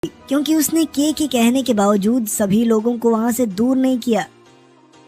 क्योंकि उसने के कहने के बावजूद सभी लोगों को वहाँ से दूर नहीं किया।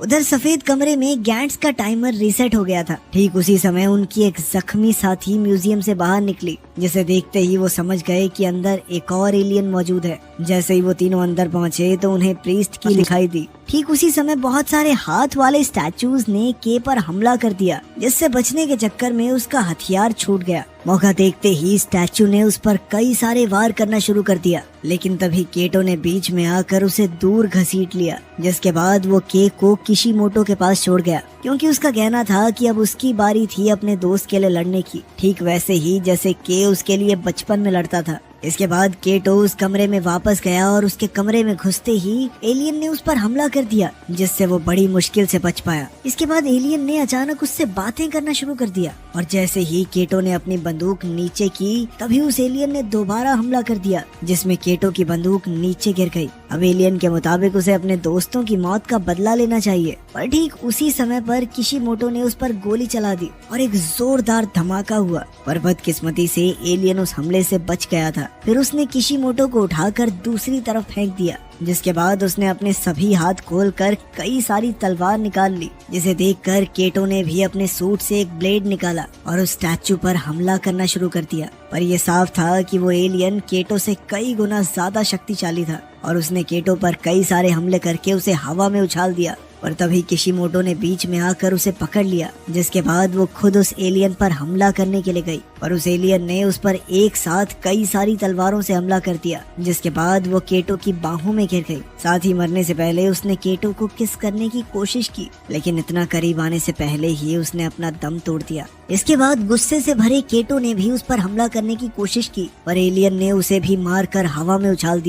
उधर सफेद कमरे में गैंट्स का टाइमर रीसेट हो गया था। ठीक उसी समय उनकी एक जख्मी साथी म्यूजियम से बाहर निकली, जिसे देखते ही वो समझ गए कि अंदर एक और एलियन मौजूद है। जैसे ही वो तीनों अंदर पहुंचे तो उन्हें प्रीस्ट की दिखाई दी। ठीक उसी समय बहुत सारे हाथ वाले स्टैचूज ने के पर हमला कर दिया, जिससे बचने के चक्कर में उसका हथियार छूट गया। मौका देखते ही स्टैचू ने उस पर कई सारे वार करना शुरू कर दिया, लेकिन तभी केटो ने बीच में आकर उसे दूर घसीट लिया, जिसके बाद वो के को किशिमोटो के पास छोड़ गया, क्योंकि उसका कहना था कि अब उसकी बारी थी अपने दोस्त के लिए लड़ने की, ठीक वैसे ही जैसे के उसके लिए बचपन में लड़ता था। इसके बाद केटो उस कमरे में वापस गया और उसके कमरे में घुसते ही एलियन ने उस पर हमला कर दिया, जिससे वो बड़ी मुश्किल से बच पाया। इसके बाद एलियन ने अचानक उससे बातें करना शुरू कर दिया, और जैसे ही केटो ने अपनी बंदूक नीचे की तभी उस एलियन ने दोबारा हमला कर दिया, जिसमें केटो की बंदूक नीचे गिर गई। अब एलियन के मुताबिक उसे अपने दोस्तों की मौत का बदला लेना चाहिए, पर ठीक उसी समय पर किशिमोटो ने उस पर गोली चला दी और एक जोरदार धमाका हुआ, पर बदकिस्मती से एलियन उस हमले से बच गया था। फिर उसने किशिमोटो को उठाकर दूसरी तरफ फेंक दिया, जिसके बाद उसने अपने सभी हाथ खोलकर कई सारी तलवार निकाल ली, जिसे देखकर केटो ने भी अपने सूट से एक ब्लेड निकाला और उस स्टैचू पर हमला करना शुरू कर दिया। पर यह साफ था कि वो एलियन केटो से कई गुना ज्यादा शक्तिशाली था और उसने केटो पर कई सारे हमले करके उसे हवा में उछाल दिया। पर तभी किशिमोटो ने बीच में आकर उसे पकड़ लिया, जिसके बाद वो खुद उस एलियन पर हमला करने के लिए गई, पर उस एलियन ने उस पर एक साथ कई सारी तलवारों से हमला कर दिया, जिसके बाद वो केटो की बाहों में गिर गई। साथ ही मरने से पहले उसने केटो को किस करने की कोशिश की, लेकिन इतना करीब आने से पहले ही उसने अपना दम तोड़ दिया। इसके बाद गुस्से से भरे केटो ने भी उस पर हमला करने की कोशिश की, पर एलियन ने उसे भी मारकर हवा में उछाल दिया।